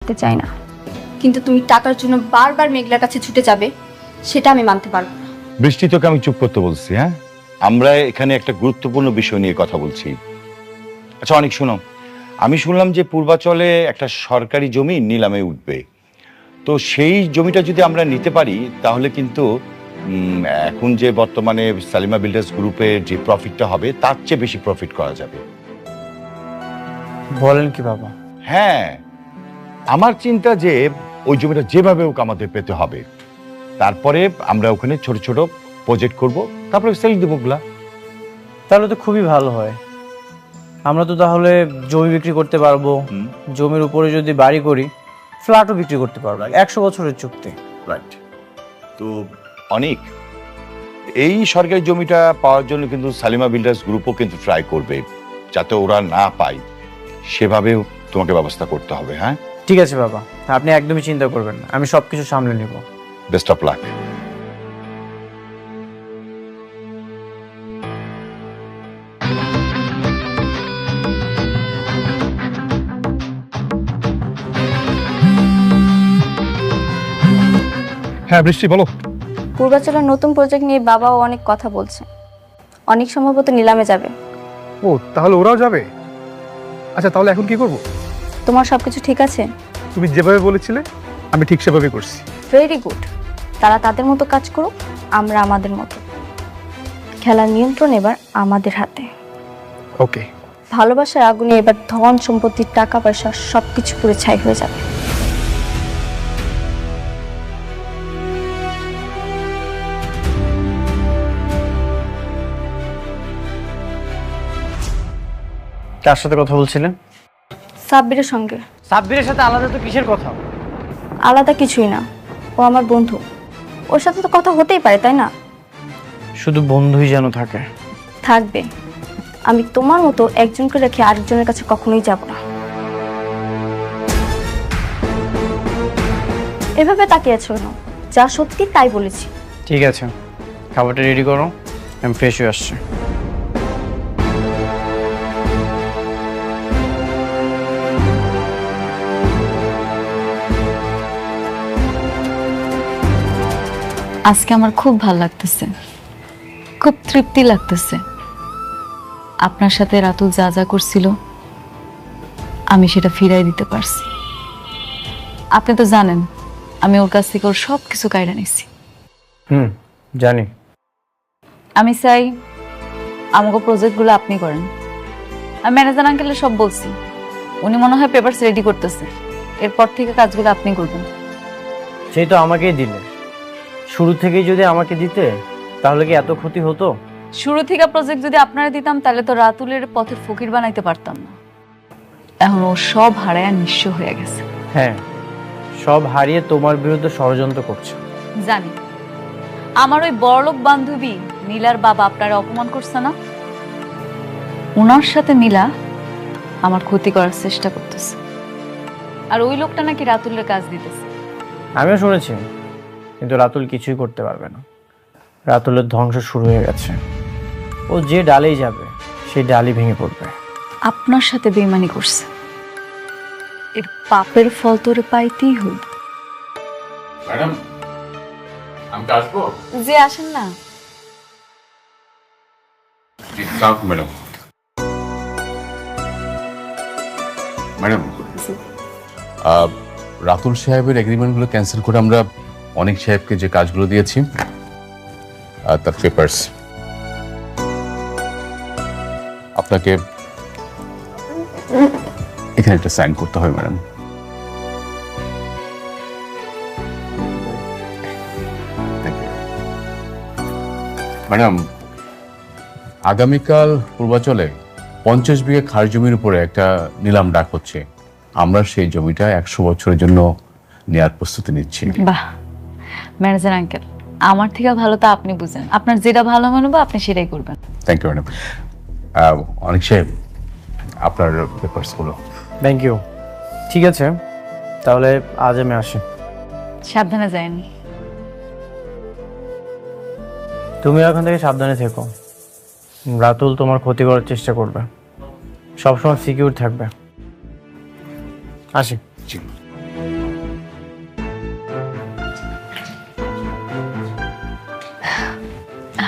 মানতে চাই না। কিন্তু তুমি টাকার জন্য বারবার মেঘলার কাছে ছুটে যাবে, সেটা আমি মানতে পারবো না। বৃষ্টি, তোকে আমি চুপ করতে বলছি। হ্যাঁ, আমরা এখানে একটা গুরুত্বপূর্ণ বিষয় নিয়ে কথা বলছি। আচ্ছা অনেক শোনো, আমি শুনলাম যে পূর্বাচলে একটা সরকারি জমি নিলামে উঠবে। তো সেই জমিটা যদি আমরা নিতে পারি তাহলে কিন্তু এখন যে বর্তমানে সালিমা বিল্ডার্স গ্রুপের যে প্রফিটটা হবে তার চেয়ে বেশি প্রফিট করা যাবে। বলেন কি বাবা? হ্যাঁ, আমার চিন্তা যে ওই জমিটা যেভাবে হোক আমাদের পেতে হবে। তারপরে আমরা ওখানে ছোট ছোট প্রজেক্ট করব, তারপরে সেল দেবো ওগুলা। তাহলে তো খুবই ভালো হয়। আমরা তো তাহলে জমি বিক্রি করতে পারবো, জমির উপরে যদি বাড়ি করি ফ্ল্যাটও বিক্রি করতে পারবো। 100 বছরের চুক্তি। রাইট। তো অনেক এই সরকারি জমিটা পাওয়ার জন্য কিন্তু সালিমা বিল্ডার্স গ্রুপও কিন্তু ট্রাই করবে, যাতে ওরা না পায় সেভাবেও তোমাকে ব্যবস্থা করতে হবে। হ্যাঁ ঠিক আছে বাবা, আপনি একদমই চিন্তা করবেন না, আমি সবকিছু সামলে নিব। Best of luck. হ্যাঁ বৃষ্টি, বলো। পূর্বাচলের নতুন প্রজেক্ট নিয়ে বাবাও অনেক কথা বলছে, অনেক সম্ভবত নিলামে যাবে। ও, তাহলে ওরাও যাবে? আচ্ছা তাহলে এখন কি করব? তোমার সবকিছু ঠিক আছে? তুমি যেভাবে বলেছিলে আমি ঠিক সেভাবে করছি। Very good. তারা তাদের মতো কাজ করুক, আমরা আমাদের মতো। খেলার নিয়ন্ত্রণ এবার আমাদের হাতে। ওকে। ভালোবাসার আগুনে এবার ধন সম্পত্তি টাকা পয়সা সবকিছু পুরো ছাই হয়ে যাবে। কার সাথে কথা বলছিলেন? সাব্বিরের সঙ্গে। সাব্বিরের সাথে আলাদা তো কিসের কথা? আলাদা কিছুই না, ও আমার বন্ধু, ওর সাথে তো কথা হতেই পারে, তাই না? শুধু বন্ধুই যেন থাকে। থাকবে। আমি তোমার মতো একজনকে রেখে আরেকজনের কাছে কখনোই যাব না। এভাবে তাকিয়ে আছো কেন? যা সত্যি তাই বলেছি। ঠিক আছে, খাবারটা রেডি করো, আমি ফ্রেশ হয়ে আসছি। আজকে আমার খুব ভালো লাগতেছে, খুব তৃপ্তি লাগতেছে। আপনার সাথে রাতুল যা যা করছিল আমি সেটা ফিরাই দিতে পারছি। আপনি তো জানেন আমি ওর কাছ থেকে ওর সব কিছু কায়রা নিছি। জানি। আমি চাই আমাকে প্রজেক্টগুলো আপনি করেন। আমি ম্যানেজার আঙ্কেলের সব বলছি, উনি মনে হয় পেপারস রেডি করতেছে। এরপর থেকে কাজগুলো আপনি করবেন। সেই তো আমাকেই দিলে। শুরু থেকেই যদি আমাকে দিতে তাহলে কি এত ক্ষতি হতো? শুরু থেকে প্রজেক্ট যদি আপনারা দিতাম তাহলে তো রাতুলের পথে ফকির বানাইতে পারতাম না। এখন ও সব হারায়া নিঃস্ব হয়ে গেছে। হ্যাঁ, সব হারিয়ে তোমার বিরুদ্ধে ষড়যন্ত্র করছে। জানি আমার ওই বড়লোক বান্ধবী নীলার বাবা আপনারা অপমান করছে না? ওনার সাথে নীলা আমার ক্ষতি করার চেষ্টা করতেছে, আর ওই লোকটা নাকি রাতুলের কাজ দিতেছে। আমিও শুনেছি, কিন্তু রাতুল কিছুই করতে পারবে না। রাতুলের ধ্বংস শুরু হয়ে গেছে। ও যে ডালেই যাবে সেই ডালই ভেঙে পড়বে। আপনার সাথে বেইমানি করছে, এর পাপের ফল তোরে পাইতেই হইল। ম্যাডাম, আমি কি আসবো? যে আসেন না। ম্যাডাম, ম্যাডাম, রাতুল সাহেবের এগ্রিমেন্টগুলো ক্যান্সেল করে আমরা অনেক সাহেবকে যে কাজগুলো দিয়েছি তার পেপারস আপনাকে এখানে একটা সাইন করতে হবে ম্যাডাম। ম্যাডাম, আগামীকাল পূর্বাচলে 50 বিঘা খাস জমির উপরে একটা নিলাম ডাক হচ্ছে। আমরা সেই জমিটা 100 বছরের জন্য নেয়ার প্রস্তুতি নিচ্ছি। বাহ, ম্যানেজার আঙ্কেল আমার থেকে ভালো তো আপনি বুঝেন। আপনার যেটা ভালো মনে হবে আপনি সেটাই করবেন। Thank you madam. অনেক সাহেব, আপনার পেপারসগুলো। Thank you. ঠিক আছে, তাহলে আজ আমি আসি। সাবধানে যায়েন। তুমি এখন থেকে সাবধানে থেকো। রাতুল তোমার ক্ষতি করার চেষ্টা করবে, সবসময় সিকিউর থাকবে। আসি। জি।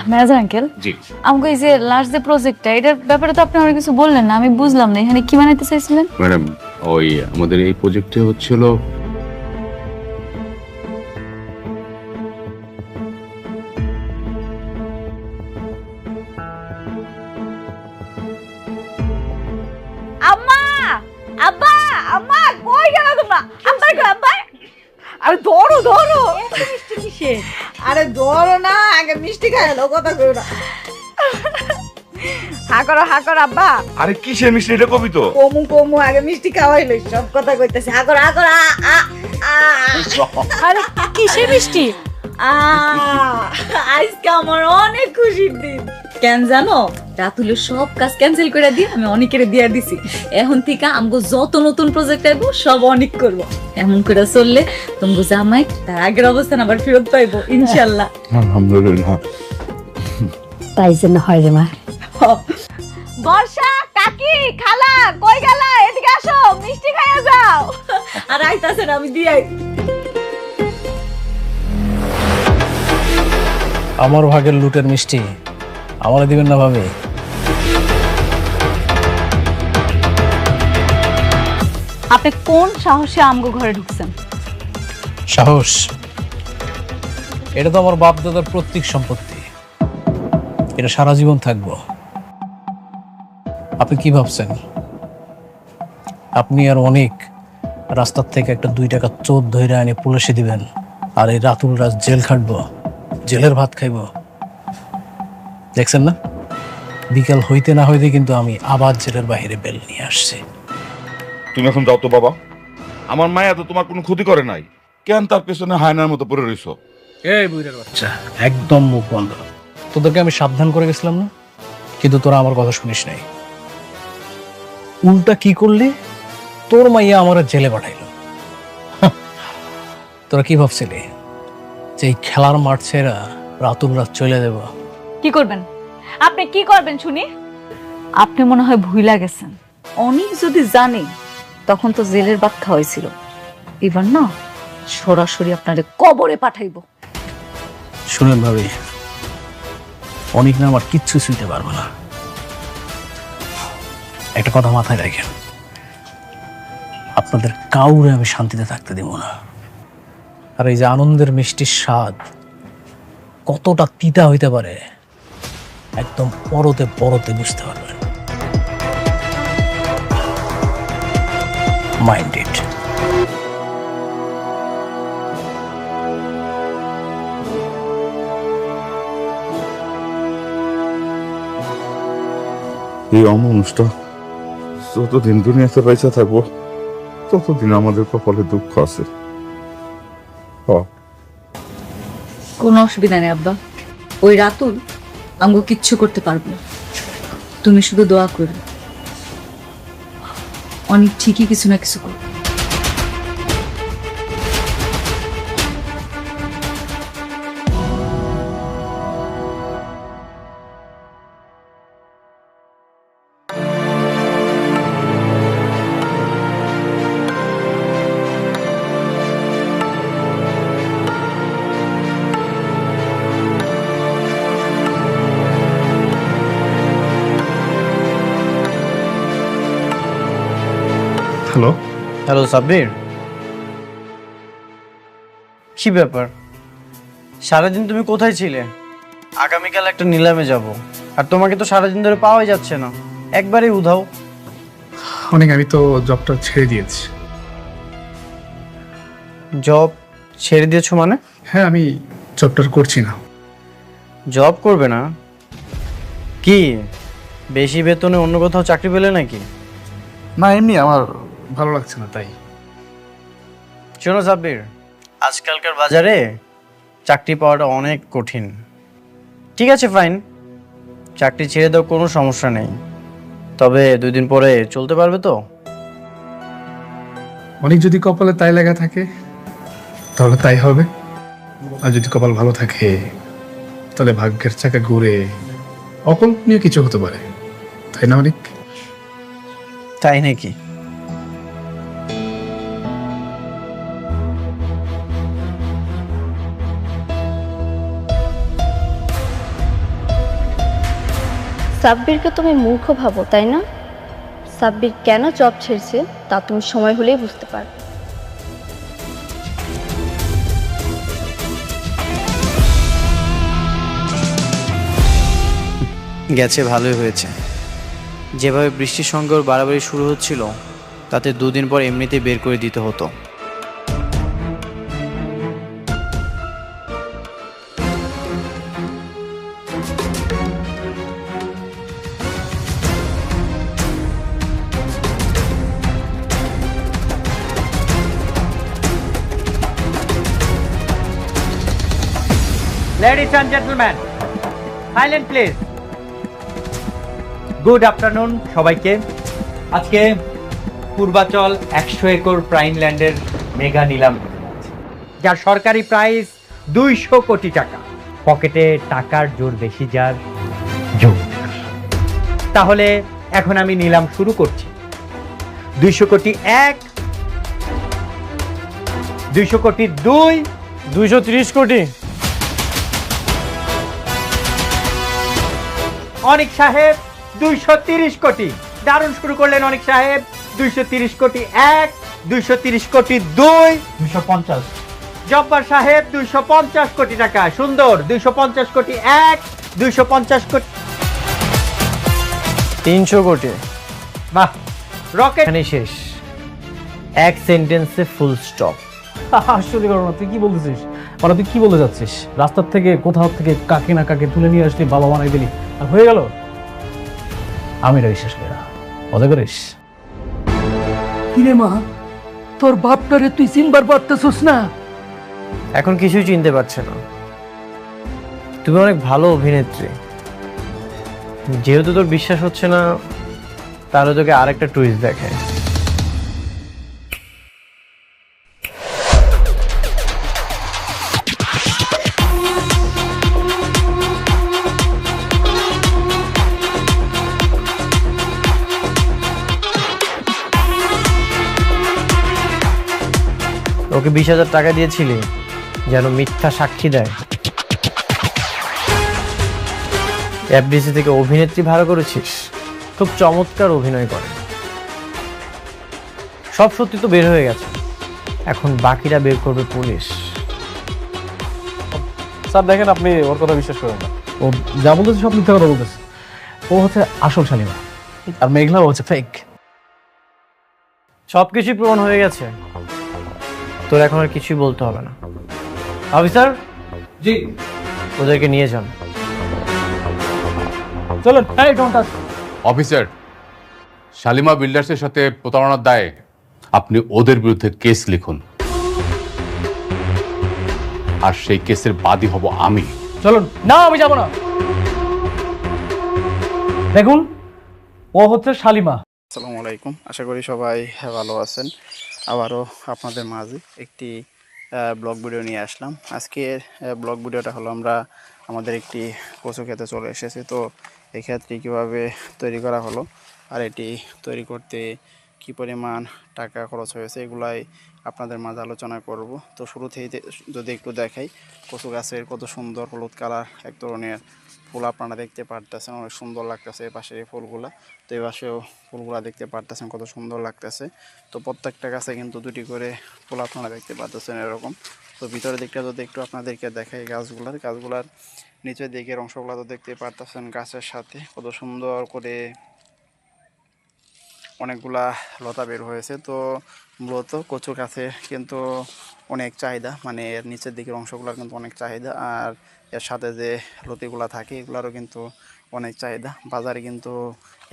ম্যানেজার আঙ্কেল, জি আমাকে এই যে লাস্ট যে প্রজেক্টটা, এটার ব্যাপারে তো আপনি আমার কিছু বললেন না, আমি বুঝলাম না এখানে কি বানাইতে চাইছিলেন। ম্যাডাম, ওই আমাদের এই প্রজেক্টে হচ্ছিল আম্মা, আব্বা, আম্মা কই গেল তোমরা? আব্বা কই আব্বা? আরে ধরো ধরো। মিষ্টি কিসে? আরে ধরো না, আগে মিষ্টি খাইলো, কথা কই না। হা করো আব্বা। আরে কিসের মিষ্টি এটা কবি তো? কমু কমু আগে মিষ্টি খাওয়াইলো, সব কথা কইতেছে। হা করো আরে কিসের মিষ্টি? আজকে আমার অনেক খুশির দিন। কেন জানো, রাতুলের সব কাজ ক্যান্সেল করে দিয়ে আমি অনেকের দিয়ে দিছি। এখন থেকে আমগো যত নতুন প্রজেক্ট আইবো সব অনেক করবো। এমন করে চললে তোমাকে জামাই তার আগের অবস্থান আবার ফেরত পাইবো ইনশাল্লাহ। আলহামদুলিল্লাহ। তাই জন্য হয় রে মা। বর্ষা, কাকি, খালা কই গেলা? এদিকে আসো, মিষ্টি খাইয়া যাও। আর আইতাছেন আমি দিয়ে আমার ভাগের লুটের মিষ্টি আমারে দিবেন না ভাবে? আপনি কোন সাহসে আমগো ঘরে ঢুকছেন? সাহস? এটা তো আমার বাপ দাদার প্রত্যেক সম্পত্তি, এটা সারা জীবন থাকবো। আপনি কি ভাবছেন আপনি আর অনেক রাস্তার থেকে একটা 2 টাকা চোর ধরে আনি পুলিশে দিবেন আর এই রাতুল রাত জেল খাটবো, জেলের ভাত খাইব? দেখছেন না, বিকাল হইতে না হইতে কিন্তু আমি আবার জেলের বাইরে বেল নিয়ে আসছি। তুমি এখন যাও তো বাবা, আমার মায়া তো তোমার কোনো ক্ষতি করে নাই, কেন তার পেছনে হায়নার মতো পড়ে রইছো? এই বুইড়ার বাচ্চা, একদম মুখ বন্ধ। তোদেরকে আমি সাবধান করে গেছিলাম না, কিন্তু তোরা আমার কথা শুনিস নাই। উল্টা কি করলি, তোর মাইয়া আমার জেলে পাঠাইলো। তোরা কি ভাবছিলি যে এই খেলার মাঠ ছেড়া রাতুল রাত চলে দেব? কি করবেন আপনি, কি করবেন শুনি? আপনি মনে হয় ভুইলা গেছেন, অনেক যদি জানে তখন তো জেলের ভাত খাওয়াইছিল, এবার না সরাসরি আপনারে কবরে পাঠাইবো। শুনেন ভাবি, অনেক না আমার কিচ্ছু শুনতে পারবো না। একটা কথা মাথায় রাখেন, আপনাদের কাউরে আমি শান্তিতে থাকতে দিব না। আর এই যে আনন্দের মিষ্টির স্বাদ কতটা তিতা হইতে পারে একদম পরতে পরতে বুঝতে পারবেন। Mind it. এই অমানুষটা যতদিন দুনিয়াতে পয়সা থাকবো ততদিন আমাদের কপালে দুঃখ আছে। কোনো অসুবিধা নেই আব্বা, ওই রাতুল আমগো কিচ্ছু করতে পারবো না। তুমি শুধু দোয়া করো, অনেক ঠিকই কিছু না কিছু করো। হ্যালো, হ্যালো সাব্বির, কি ব্যাপার? সারাদিন তুমি কোথায় ছিলে? আগামীকাল একটা নিলামে যাব, আর তোমাকে তো সারাদিন ধরে পাওয়াই যাচ্ছে না, একবারেই উধাও। অনেক, আমি তো জবটা ছেড়ে দিয়েছি। জব ছেড়ে দিয়েছো মানে? হ্যাঁ, আমি জবটা করছি না। জব করবে না? কি বেশি বেতনে অন্য কোথাও চাকরি পেলে নাকি? না, এমনি আমার ভালো লাগছে না তাই। শোনো সাব্বির, আজকালকার বাজারে চাকরি পাওয়াটা অনেক কঠিন। ঠিক আছে ফাইন, চাকরি ছেড়ে দাও, কোনো সমস্যা নেই, তবে 2 দিন পরে চলতে পারবে তো? অনেক যদি কপালে তাই লেখা থাকে তাহলে তাই হবে, আর যদি কপাল ভালো থাকে তাহলে ভাগ্যের চাকা ঘুরে অকল্পনীয় কিছু হতে পারে, তাই না অনেক? তাই নাকি? সাব্বিরকে তুমি মূর্খ ভাবো তাই না? সাব্বির কেন জব ছেড়েছে তা তুমি সময় হলেই বুঝতে পারবে। গেছে ভালোই হয়েছে। যেভাবে বৃষ্টির সঙ্গে ওর বাড়াবাড়ি শুরু হচ্ছিল তাতে 2 দিন পর এমনিতেই বের করে দিতে হতো। Ladies and gentlemen, silent please. Good afternoon সবাইকে। আজকে পূর্বাচল 100 একর প্রাইম ল্যান্ডের মেগা নিলাম হতে যাচ্ছে, যার সরকারি প্রাইস 200 কোটি টাকা। পকেটে টাকার জোর বেশি যার জোর। তাহলে এখন আমি নিলাম শুরু করছি। 200 কোটি 1, 200 কোটি 2, 230 কোটি। অনিক সাহেব 230 কোটি। দারুণ শুরু করলেন অনিক সাহেব। 230 কোটি 1, 230 কোটি 2, 250। জব্বার সাহেব 250 কোটি টাকা। সুন্দর। 250 কোটি 1, 250 কোটি 300 কোটি। বাহ, রকেট এখানে শেষ। এক সেন্টেন্সে ফুল স্টপ। আসলে করোনা, তুই কি বলতেছিস? মানে তুই কি বলতে যাচ্ছিস? রাস্তার থেকে কোথাও থেকে কাকে না কাকে তুলে নিয়ে আসলি, বাবা বানাই দিলি, আর হয়ে গেল? আমি এটা বিশ্বাস করি না, মজা করিস? কিরে মা, তোর বাপটারে তুই চিনবার পারতেছিস না? এখন কিছুই চিনতে পারছে না। তুমি অনেক ভালো অভিনেত্রী। যেহেতু তোর বিশ্বাস হচ্ছে না, তাহলে তোকে আরেকটা টুইস্ট দেখায়। ওকে 20,000 টাকা দিয়েছিলি যেন মিথ্যা সাক্ষী দেয়। এফডিসি থেকে অভিনেত্রী ভাড়া করেছিস, খুব চমৎকার অভিনয় করে। সব সত্যি তো বের হয়ে গেছে, এখন বাকিটা বের করবে পুলিশ। স্যার দেখেন, আপনি ওর কথা বিশ্বাস করেন না। ও যা বলতেছে সব মিথ্যা কথা বলতেছে। ও হচ্ছে আসল শালিমা, আর মেঘলা হচ্ছে ফেক। সবকিছু প্রমাণ হয়ে গেছে, তোর এখন আর কিছুই বলতে হবে না। অফিসার জি, ওদেরকে নিয়ে যান। চলুন। অফিসার, শালিমা বিল্ডার্সের সাথে প্রতারণার দায়ে আপনি ওদের বিরুদ্ধে কেস লিখুন, আর সেই কেসের বাদী হব আমি। চলুন। না, আমি যাব না। দেখুন, ও হচ্ছে শালিমা। আসসালামু আলাইকুম, আশা করি সবাই ভালো আছেন। আবারও আপনাদের মাঝে একটি ব্লগ ভিডিও নিয়ে আসলাম। আজকের ব্লগ ভিডিওটা হলো আমরা আমাদের একটি কচু খেতে চলে এসেছি। তো এই ক্ষেত্রে কীভাবে তৈরি করা হলো আর এটি তৈরি করতে কি পরিমাণ টাকা খরচ হয়েছে এগুলাই আপনাদের মাঝে আলোচনা করব। তো শুরুতেই যদি একটু দেখাই, কচু গাছের কত সুন্দর হলুদ কালার এক ধরনের ফুল আপনারা দেখতে পারতেছেন, অনেক সুন্দর লাগতেছে। এই পাশে এই ফুলগুলা, তো এই পাশেও ফুলগুলা দেখতে পারতেছেন কত সুন্দর লাগতেছে। তো প্রত্যেকটা গাছে কিন্তু 2টি করে ফুল আপনারা দেখতে পারতেছেন এরকম। তো ভিতরের দিকটা যদি একটু আপনাদেরকে দেখাই, গাছগুলার নিচের দিকের অংশগুলো তো দেখতে পারতেছেন গাছের সাথে কত সুন্দর করে অনেকগুলা লতা বের হয়েছে। তো মূলত কচু গাছের কিন্তু অনেক চাহিদা, মানে এর নিচের দিকের অংশগুলোর কিন্তু অনেক চাহিদা, আর এর সাথে যে লতিগুলা থাকে এগুলারও কিন্তু অনেক চাহিদা। বাজারে কিন্তু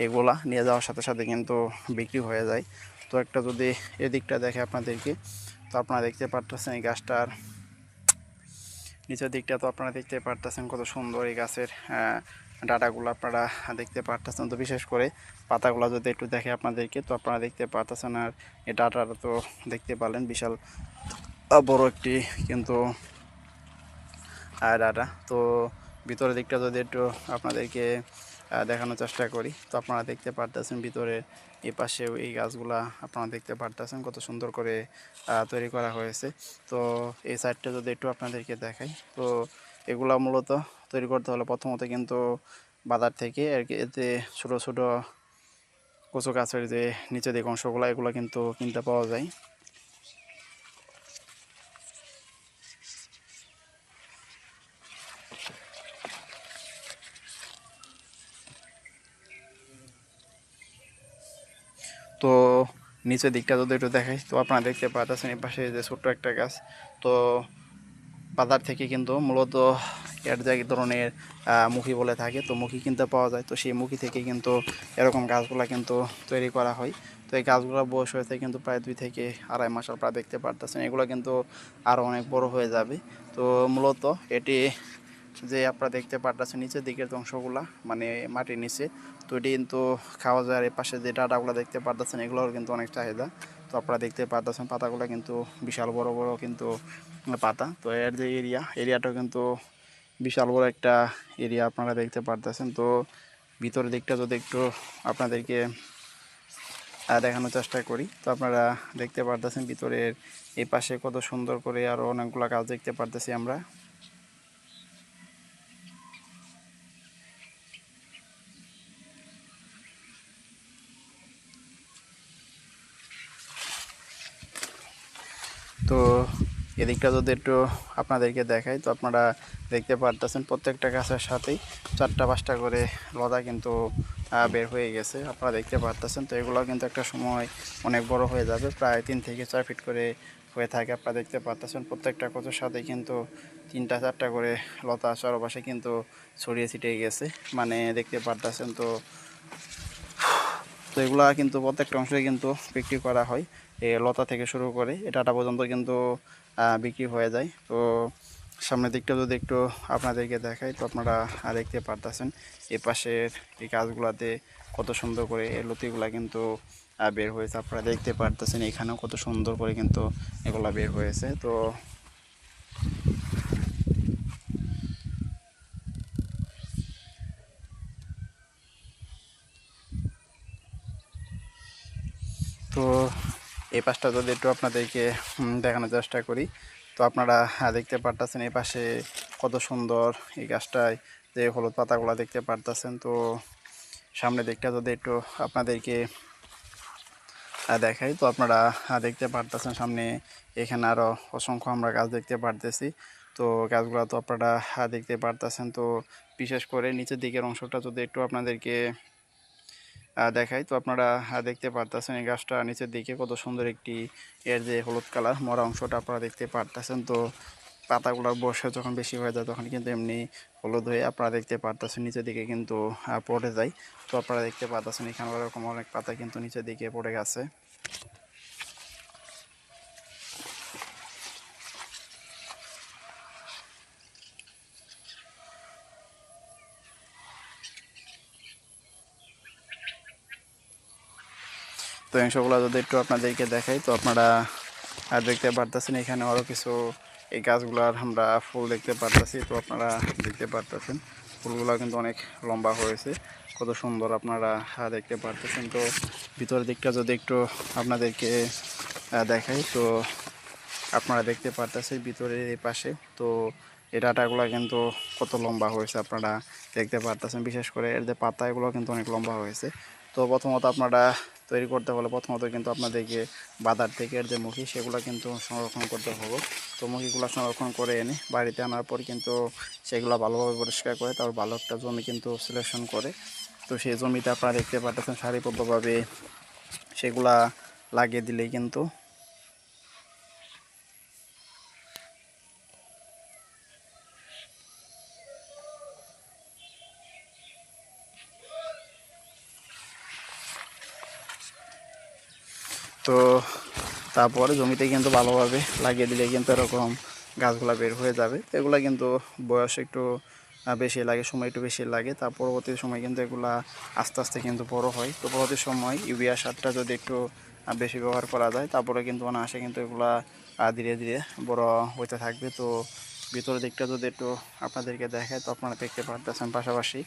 এগুলা নিয়ে যাওয়ার সাথে সাথে কিন্তু বিক্রি হয়ে যায়। তো একটা যদি এদিকটা দেখে আপনাদেরকে, তো আপনারা দেখতে পারতেছেন এই গাছটার নিচের দিকটা, তো আপনারা দেখতে পারতেছেন কত সুন্দর এই গাছের ডাটাগুলো আপনারা দেখতে পারতেছেন। তো বিশেষ করে পাতাগুলো যদি একটু দেখে আপনাদেরকে, তো আপনারা দেখতে পারতেছেন। আর এই ডাটাটা তো দেখতে পারলেন, বিশাল বড় একটি কিন্তু ডাটা। তো ভিতরের দিকটা যদি একটু আপনাদেরকে দেখানোর চেষ্টা করি, তো আপনারা দেখতে পারতেছেন ভিতরে এই পাশেও এই গাছগুলা আপনারা দেখতে পারতেছেন কত সুন্দর করে তৈরি করা হয়েছে। তো এই সাইডটা যদি একটু আপনাদেরকে দেখাই, তো এগুলা মূলত তৈরি করতে হলে প্রথমত কিন্তু বাজার থেকে এতে ছোটো ছোটো কচু গাছের যে নিচে দিকে অংশগুলো এগুলো কিন্তু কিনতে পাওয়া যায়। তো নিচের দিকটা যদি একটু দেখাই তো আপনারা দেখতে পাচ্ছেন এই পাশে যে ছোট্ট একটা গাছ। তো বাজার থেকে কিন্তু মূলত এর যে ধরনের মুখী বলে থাকে, তো মুখী কিনতে পাওয়া যায়। তো সেই মুখী থেকে কিন্তু এরকম গাছগুলো কিন্তু তৈরি করা হয়। তো এই গাছগুলোর বয়স হয়েছে কিন্তু প্রায় 2 থেকে আড়াই মাস আপনারা দেখতে পারতেছেন। এগুলো কিন্তু আরও অনেক বড় হয়ে যাবে। তো মূলত এটি যে আপনারা দেখতে পারতেছেন নিচের দিকের অংশগুলা মানে মাটির নিচে, তো এটি কিন্তু খাওয়া যায়। এর পাশে যে ডাটাগুলো দেখতে পারতেছেন এগুলোর কিন্তু অনেক চাহিদা। তো আপনারা দেখতে পারতেছেন পাতাগুলো কিন্তু বিশাল বড় বড় কিন্তু পাতা। তো এর যে এরিয়াটাও কিন্তু বিশাল বড় একটা এরিয়া আপনারা দেখতে পারতেছেন। তো ভিতরের দিকটা যদি একটু আপনাদেরকে দেখানোর চেষ্টা করি, তো আপনারা দেখতে পারতেছেন ভিতরের এই পাশে কত সুন্দর করে আরও অনেকগুলো গাছ দেখতে পারতেছি আমরা। তো এদিকটা যদি একটু আপনাদেরকে দেখাই, তো আপনারা দেখতে পারতেছেন প্রত্যেকটা গাছের সাথেই 4টা-5টা করে লতা কিন্তু বের হয়ে গেছে আপনারা দেখতে পারতেছেন। তো এগুলো কিন্তু একটা সময় অনেক বড় হয়ে যাবে, প্রায় 3 থেকে 4 ফিট করে হয়ে থাকে। আপনারা দেখতে পারতেছেন প্রত্যেকটা কচুর সাথে কিন্তু 3টা-4টা করে লতা চারপাশে কিন্তু ছড়িয়ে ছিটিয়ে গেছে, মানে দেখতে পারতেছেন। তো এগুলা কিন্তু প্রত্যেকটা অংশে কিন্তু বিক্রি করা হয়, এই লতা থেকে শুরু করে এটা পর্যন্ত কিন্তু বিক্রি হয়ে যায়। তো সামনের দিকটা যদি একটু আপনাদেরকে দেখাই, তো আপনারা দেখতে পারতেছেন এই পাশের এই গাছগুলাতে কত সুন্দর করে এই লতিগুলা কিন্তু বের হয়েছে। আপনারা দেখতে পারতেছেন এখানেও কত সুন্দর করে কিন্তু এগুলা বের হয়েছে। তো তো এই পাশটা যদি একটু আপনাদেরকে দেখানোর চেষ্টা করি, তো আপনারা দেখতে পারতেছেন এই পাশে কত সুন্দর এই গাছটায় যে হলুদ পাতাগুলো দেখতে পারতেছেন। তো সামনের দিকটা যদি একটু আপনাদেরকে দেখাই, তো আপনারা দেখতে পারতেছেন সামনে এখানে আরও অসংখ্য আমরা গাছ দেখতে পারতেছি। তো গাছগুলো তো আপনারা দেখতে পারতেছেন। তো বিশেষ করে নিচের দিকের অংশটা যদি একটু আপনাদেরকে দেখাই, তো আপনারা দেখতে পারতেছেন এই গাছটা নিচের দিকে কত সুন্দর একটি এর যে হলুদ কালার মরা অংশটা আপনারা দেখতে পারতেছেন। তো পাতাগুলোর বয়স যখন বেশি হয়ে যায় তখন কিন্তু এমনি হলুদ হয়ে আপনারা দেখতে পারতেছেন নিচের দিকে কিন্তু পড়ে যায়। তো আপনারা দেখতে পারতেছেন এখানে এরকম অনেক পাতা কিন্তু নিচের দিকে পড়ে গেছে। তো অংশগুলো যদি একটু আপনাদেরকে দেখাই, তো আপনারা দেখতে পারতেছেন এখানে আরও কিছু এই গাছগুলার আমরা ফুল দেখতে পারতেছি। তো আপনারা দেখতে পারতেছেন ফুলগুলো কিন্তু অনেক লম্বা হয়েছে, কত সুন্দর আপনারা দেখতে পারতেছেন। তো ভিতরের দিকটা যদি একটু আপনাদেরকে দেখাই, তো আপনারা দেখতে পারতেছেন ভিতরের এই পাশে তো এই ডাটাগুলো কিন্তু কত লম্বা হয়েছে আপনারা দেখতে পারতেছেন। বিশেষ করে এর যে পাতা এগুলো কিন্তু অনেক লম্বা হয়েছে। তো প্রথমত আপনারা তৈরি করতে হলে প্রথমত কিন্তু আপনাদেরকে বাজার থেকে এর যে মুখী সেগুলো কিন্তু সংরক্ষণ করতে হবে। তো মুখীগুলো সংরক্ষণ করে এনে বাড়িতে আনার পর কিন্তু সেগুলো ভালোভাবে পরিষ্কার করে তারপর ভালো একটা জমি কিন্তু সিলেকশন করে, তো সেই জমিতে আপনারা দেখতে পারতেছেন সারিবদ্ধভাবে সেগুলা লাগিয়ে দিলেই কিন্তু তো তারপরে জমিতে কিন্তু ভালোভাবে লাগিয়ে দিলে কিন্তু এরকম গাছগুলা বের হয়ে যাবে। এগুলা কিন্তু বয়স একটু বেশি লাগে, সময় একটু বেশি লাগে, তার পরবর্তী সময় কিন্তু এগুলা আস্তে আস্তে কিন্তু বড় হয়। তো পরবর্তী সময় ইউরিয়া সারটা যদি একটু বেশি ব্যবহার করা যায় তারপরে কিন্তু অনায়াসে কিন্তু এগুলা ধীরে ধীরে বড় হতে থাকবে। তো ভিতরের দিকটা যদি একটু আপনাদেরকে দেখায়, তো আপনারা দেখতে পারতেছেন পাশাপাশি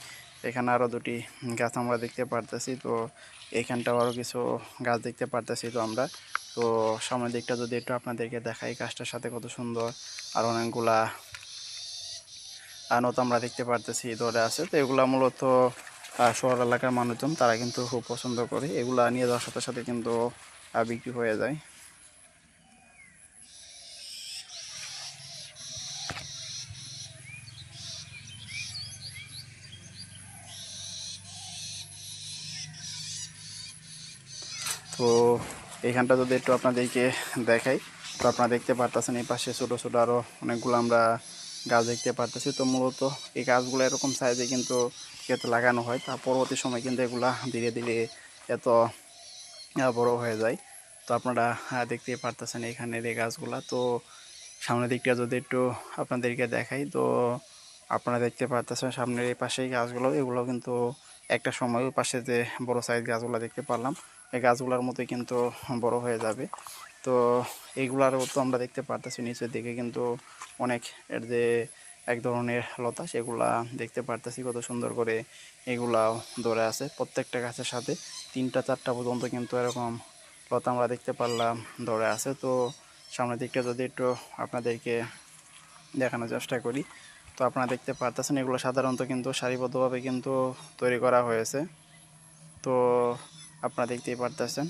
এখানে আরও দুটি গাছ আমরা দেখতে পারতেছি। তো এইখানটাও আরও কিছু গাছ দেখতে পারতেছি। তো আমরা তো সামনের দিকটা যদি একটু আপনাদেরকে দেখাই গাছটার সাথে কত সুন্দর আর অনেকগুলা নৌকা আমরা দেখতে পারতেছি ধরে আছে। তো এগুলা মূলত শহর এলাকার মানুষজন তারা কিন্তু খুব পছন্দ করে, এগুলা নিয়ে যাওয়ার সাথে সাথে কিন্তু বিক্রি হয়ে যায়। তো এইখানটা যদি একটু আপনাদেরকে দেখাই, তো আপনারা দেখতে পারতেছেন এই পাশে ছোটো ছোটো আরও অনেকগুলো আমরা গাছ দেখতে পারতেছি। তো মূলত এই গাছগুলো এরকম সাইজে কিন্তু ক্ষেতে লাগানো হয়, তার পরবর্তী সময় কিন্তু এগুলা ধীরে ধীরে এত বড় হয়ে যায়। তো আপনারা দেখতেই পারতেছেন এখানের এই গাছগুলা। তো সামনের দিকটা যদি একটু আপনাদেরকে দেখাই, তো আপনারা দেখতে পারতেছেন সামনের এই পাশেই গাছগুলো, এগুলো কিন্তু একটা সময় ওই পাশে যে বড় সাইজ গাছগুলো দেখতে পারলাম এই গাছগুলোর মতোই কিন্তু বড় হয়ে যাবে। তো এইগুলারও তো আমরা দেখতে পারতেছি নিচের দিকে কিন্তু অনেক এর যে এক ধরনের লতা সেগুলা দেখতে পারতেছি কত সুন্দর করে এগুলাও ধরে আছে। প্রত্যেকটা গাছের সাথে 3-4টা পর্যন্ত কিন্তু এরকম লতা আমরা দেখতে পারলাম ধরে আছে। তো সামনের দিকটা যদি একটু আপনাদেরকে দেখানোর চেষ্টা করি, তো আপনারা দেখতে পারতেছেন এগুলো সাধারণত কিন্তু সারিবদ্ধভাবে কিন্তু তৈরি করা হয়েছে। তো আপনারা দেখতেই পারতেছেন।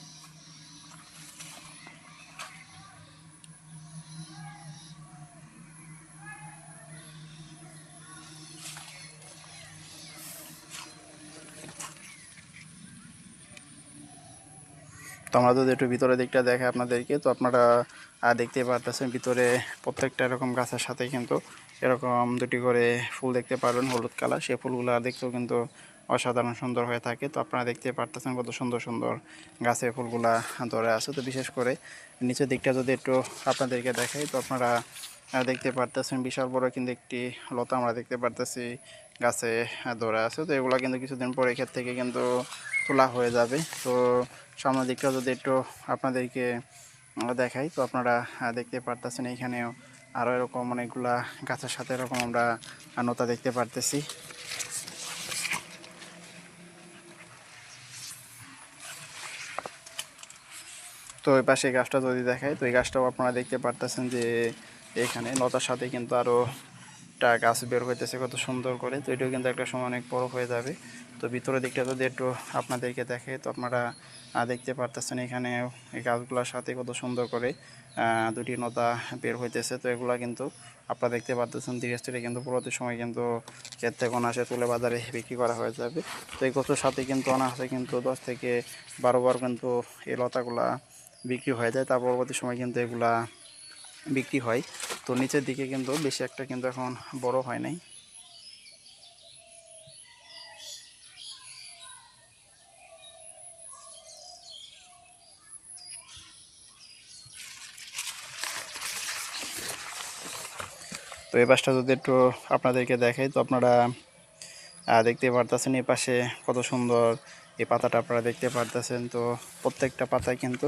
তো আমরা যদি একটু ভিতরের দিকটা দেখে আপনাদেরকে, তো আপনারা দেখতেই পারতেছেন ভিতরে প্রত্যেকটা এরকম গাছের সাথে কিন্তু এরকম দুটি করে ফুল দেখতে পারবেন হলুদ কালার, সেই ফুলগুলো দেখতেও কিন্তু অসাধারণ সুন্দর হয়ে থাকে। তো আপনারা দেখতে পারতেছেন কত সুন্দর সুন্দর গাছের ফুলগুলা ধরে আছে। তো বিশেষ করে নিচের দিকটা যদি একটু আপনাদেরকে দেখাই, তো আপনারা দেখতে পারতেছেন বিশাল বড় কিন্তু একটি লতা আমরা দেখতে পারতেছি গাছে ধরে আছে। তো এগুলো কিন্তু কিছুদিন পরে ক্ষেত থেকে কিন্তু তোলা হয়ে যাবে। তো সামনের দিকটা যদি একটু আপনাদেরকে দেখাই, তো আপনারা দেখতে পারতেছেন এইখানেও আরও এরকম অনেকগুলা গাছের সাথে এরকম আমরা নৌকা দেখতে পারতেছি। তো এই পাশে গাছটা যদি দেখাই, তো এই গাছটাও আপনারা দেখতে পারতেছেন যে এখানে লতার সাথে কিন্তু আরও একটা গাছ বের হইতেছে কত সুন্দর করে। তো এটাও কিন্তু একটা সময় অনেক বড় হয়ে যাবে। তো ভিতরের দিকটা যদি একটু আপনাদেরকে দেখে, তো আপনারা দেখতে পারতেছেন এখানে এই গাছগুলোর সাথে কত সুন্দর করে দুটি নৌকা বের হইতেছে। তো এগুলা কিন্তু আপনারা দেখতে পারতেছেন ধীরে ধীরে কিন্তু পরবর্তী সময় কিন্তু ক্ষেত থেকে অনায়াসে তুলে বাজারে বিক্রি করা হয়ে যাবে। তো এই গাছের সাথে কিন্তু অনায়াসে কিন্তু 10 থেকে 12 বার কিন্তু এই লতাগুলা বিক্রি হয়ে যায়। তার পরবর্তী সময় কিন্তু এগুলা বিক্রি হয়। তো নিচের দিকে কিন্তু বেশি একটা কিন্তু এখন বড় হয় নাই। তো এই পাশটা যদি একটু আপনাদেরকে দেখাই, তো আপনারা দেখতে পারতেছেন এই পাশে কত সুন্দর এই পাতাটা আপনারা দেখতে পারতেছেন। তো প্রত্যেকটা পাতায় কিন্তু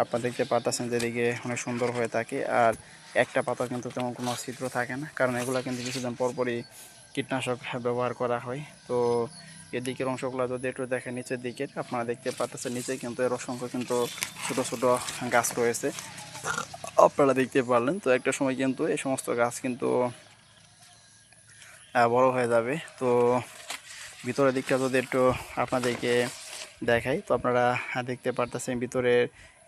আপনারা দেখতে পারতেছেন যেদিকে অনেক সুন্দর হয়ে থাকে, আর একটা পাতা কিন্তু তেমন কোনো ছিদ্র থাকে না, কারণ এগুলো কিন্তু কিছুদিন পরপরই কীটনাশক ব্যবহার করা হয়। তো এদিকের অংশগুলো যদি একটু দেখেন নিচের দিকে, আপনারা দেখতে পারতেছেন নিচে কিন্তু এর অসংখ্য কিন্তু ছোটো ছোটো গাছ রয়েছে, আপনারা দেখতে পারলেন। তো একটা সময় কিন্তু এই সমস্ত গাছ কিন্তু বড় হয়ে যাবে। তো ভিতরের দিকটা যদি একটু আপনাদেরকে দেখাই, তো আপনারা দেখতে পারতেছেন ভিতরের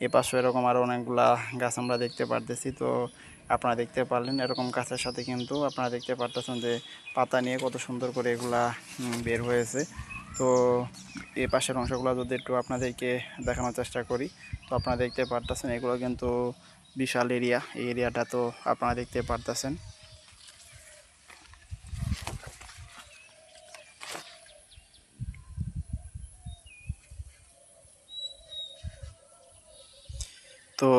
এ পাশে এরকম আরও অনেকগুলা গাছ আমরা দেখতে পারতেছি। তো আপনারা দেখতে পারলেন এরকম গাছের সাথে কিন্তু আপনারা দেখতে পারতেছেন যে পাতা নিয়ে কত সুন্দর করে এগুলা বের হয়েছে। তো এই পাশের অংশগুলো যদি একটু আপনাদেরকে দেখানোর চেষ্টা করি, তো আপনারা দেখতে পারতেছেন এগুলো কিন্তু বিশাল এরিয়া, এই এরিয়াটা তো আপনারা দেখতে পারতেছেন। তো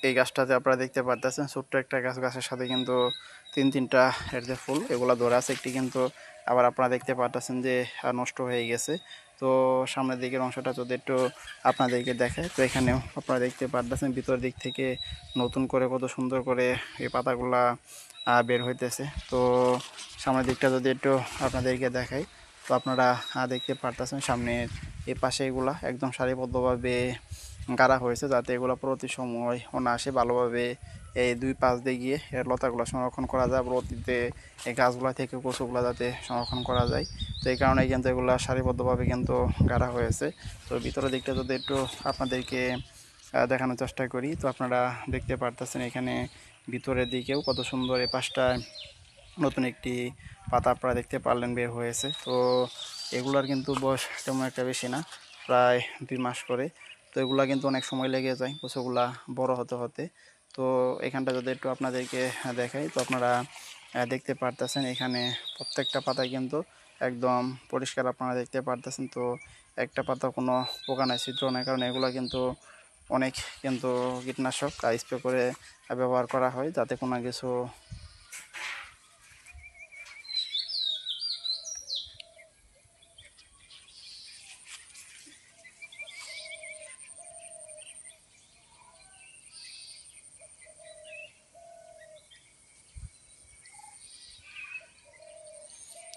এই গাছটাতে আপনারা দেখতে পারতেছেন ছোট্ট একটা গাছ, গাছের সাথে কিন্তু 3-3টা এর যে ফুল এগুলো ধরে আছে, একটি কিন্তু আবার আপনারা দেখতে পারতেছেন যে নষ্ট হয়ে গেছে। তো সামনের দিকের অংশটা যদি একটু আপনাদেরকে দেখায়, তো এখানেও আপনারা দেখতে পারতেছেন ভিতর দিক থেকে নতুন করে কত সুন্দর করে এই পাতাগুলা বের হইতেছে। তো সামনের দিকটা যদি একটু আপনাদেরকে দেখাই, তো আপনারা দেখতে পারতেছেন সামনের এই পাশে এগুলা একদম সারিবদ্ধভাবে গাড়া হয়েছে, যাতে এগুলো পরবর্তী সময় অনায়াসে ভালোভাবে এই 2 পাশ দিয়ে গিয়ে এর লতাগুলো সংরক্ষণ করা যায়, পরবর্তীতে এই গাছগুলো থেকে কচুগুলো যাতে সংরক্ষণ করা যায়। তো এই কারণে কিন্তু এগুলো সারিবদ্ধভাবে কিন্তু গাড়া হয়েছে। তো ভিতরের দিকটা যদি একটু আপনাদেরকে দেখানোর চেষ্টা করি, তো আপনারা দেখতে পারতেছেন এখানে ভিতরের দিকেও কত সুন্দর এই পাশটায় নতুন একটি পাতা আপনারা দেখতে পারলেন বের হয়েছে। তো এগুলার কিন্তু বয়স তেমন একটা বেশি না, প্রায় 2 মাস করে। তো এগুলা কিন্তু অনেক সময় লেগে যায় কচুগুলা বড় হতে হতে। তো এখানটা যদি একটু আপনাদেরকে দেখাই, তো আপনারা দেখতে পারতেছেন এখানে প্রত্যেকটা পাতায় কিন্তু একদম পরিষ্কার আপনারা দেখতে পারতেছেন। তো একটা পাতা কোনো পোকা নাই, ছিদ্র নাই, কারণ এগুলো কিন্তু অনেক কিন্তু কীটনাশক স্প্রে করে ব্যবহার করা হয়, যাতে কোনো কিছু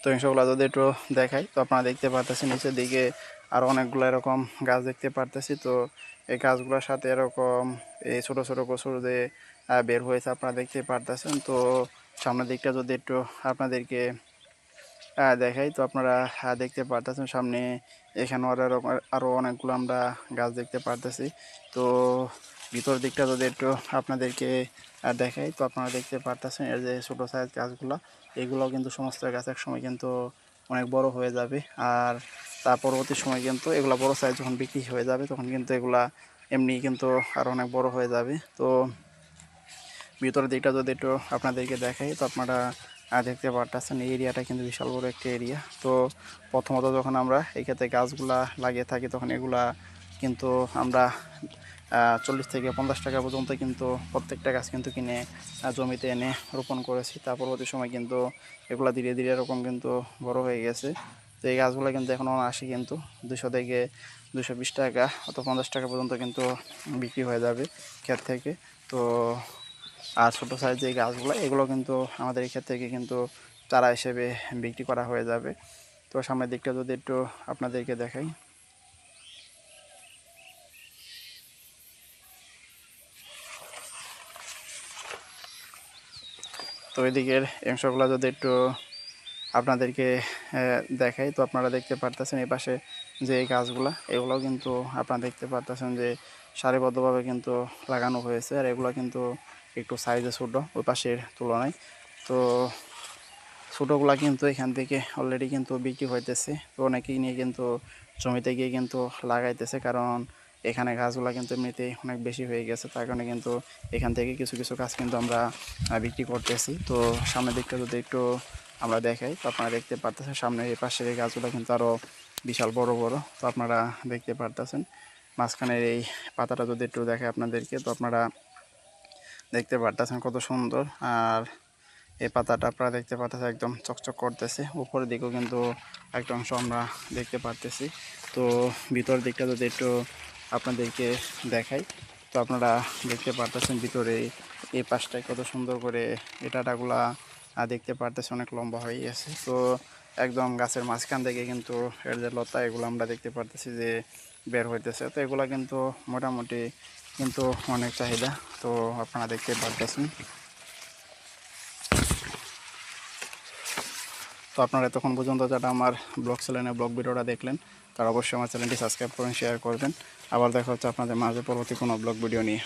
তো ইনশাআল্লাহ যদি একটু দেখাই, তো আপনারা দেখতে পারতেছেন নিচের দিকে আরও অনেকগুলো এরকম গাছ দেখতে পারতেছি। তো এই গাছগুলোর সাথে এরকম এই ছোটো ছোটো কচুর যে বের হয়েছে আপনারা দেখতে পারতেছেন। তো সামনের দিকটা যদি একটু আপনাদেরকে দেখাই, তো আপনারা দেখতে পারতেছেন সামনে এখানেও আরও অনেকগুলো আমরা গাছ দেখতে পারতেছি। তো ভিতর দিকটা যদি একটু আপনাদেরকে দেখাই, তো আপনারা দেখতে পারতেছেন এর যে ছোটো সাইজ গাছগুলো, এগুলো কিন্তু সমস্ত গাছ এক সময় কিন্তু অনেক বড় হয়ে যাবে। আর তার পরবর্তী সময় কিন্তু এগুলো বড় সাইজ যখন বিক্রি হয়ে যাবে, তখন কিন্তু এগুলা এমনি কিন্তু আরও অনেক বড় হয়ে যাবে। তো ভিতরের দিকটা যদি একটু আপনাদেরকে দেখাই, তো আপনারা দেখতে পারতেছেন এই এরিয়াটা কিন্তু বিশাল বড় একটা এরিয়া। তো প্রথমত যখন আমরা এই ক্ষেত্রে গাছগুলা লাগিয়ে থাকি, তখন এগুলা কিন্তু আমরা 40 থেকে 50 টাকা পর্যন্ত কিন্তু প্রত্যেকটা গাছ কিন্তু কিনে জমিতে এনে রোপণ করেছি। তার পরবর্তী সময় কিন্তু এগুলা ধীরে ধীরে এরকম কিন্তু বড় হয়ে গেছে। তো এই গাছগুলো কিন্তু এখন আসি কিন্তু 200 থেকে 220 টাকা অথবা 50 টাকা পর্যন্ত কিন্তু বিক্রি হয়ে যাবে ক্ষেত থেকে। তো আর ছোটো সাইজের এই গাছগুলো, এগুলো কিন্তু আমাদের এই ক্ষেত থেকে কিন্তু চারা হিসেবে বিক্রি করা হয়ে যাবে। তো সামনের দিকটা যদি একটু আপনাদেরকে দেখাই, তো এদিকের অংশগুলো যদি একটু আপনাদেরকে দেখাই, তো আপনারা দেখতে পারতেছেন এই পাশে যে এই গাছগুলো, এগুলোও কিন্তু আপনারা দেখতে পারতেছেন যে সারিবদ্ধভাবে কিন্তু লাগানো হয়েছে। আর এগুলো কিন্তু একটু সাইজে ছোটো ওই পাশের তুলনায়। তো ছোটোগুলা কিন্তু এখান থেকে অলরেডি কিন্তু বিক্রি হইতেছে। তো অনেকেই নিয়ে কিন্তু জমিতে গিয়ে কিন্তু লাগাইতেছে, কারণ এখানে গাছগুলো কিন্তু এমনিতেই অনেক বেশি হয়ে গেছে। তার কারণে কিন্তু এখান থেকে কিছু কিছু গাছ কিন্তু আমরা বিক্রি করতেছি। তো সামনের দিকটা যদি একটু আমরা দেখাই, তো আপনারা দেখতে পারতেছেন সামনের এই পাশের এই গাছগুলো কিন্তু আরও বিশাল বড় বড়। তো আপনারা দেখতে পারতেছেন মাঝখানের এই পাতাটা যদি একটু দেখাই আপনাদেরকে, তো আপনারা দেখতে পারতেছেন কত সুন্দর। আর এই পাতাটা আপনারা দেখতে পারতেছেন একদম চকচক করতেছে। উপরের দিকেও কিন্তু একটা অংশ আমরা দেখতে পারতেছি। তো ভিতরের দিকটা যদি একটু আপনাদেরকে দেখাই, তো আপনারা দেখতে পারতেছেন ভিতরে এই পাশটায় কত সুন্দর করে ডাটাগুলা দেখতে পারতেছে, অনেক লম্বা হয়ে গেছে। তো একদম গাছের মাঝখান থেকে কিন্তু এর যে লতা, এগুলো আমরা দেখতে পারতেছি যে বের হইতেছে। তো এগুলো কিন্তু মোটামুটি কিন্তু অনেক চাহিদা। তো আপনারা দেখতে পারতেছেন। তো আপনারা এতক্ষণ পর্যন্ত যারা আমার ব্লগ চ্যানেলে ব্লগ ভিডিওটা দেখলেন, তারা অবশ্যই আমার চ্যানেলটি সাবস্ক্রাইব করবেন, শেয়ার করবেন। আবার দেখা হচ্ছে আপনাদের মাঝে পরবর্তী কোনো ব্লগ ভিডিও নিয়ে।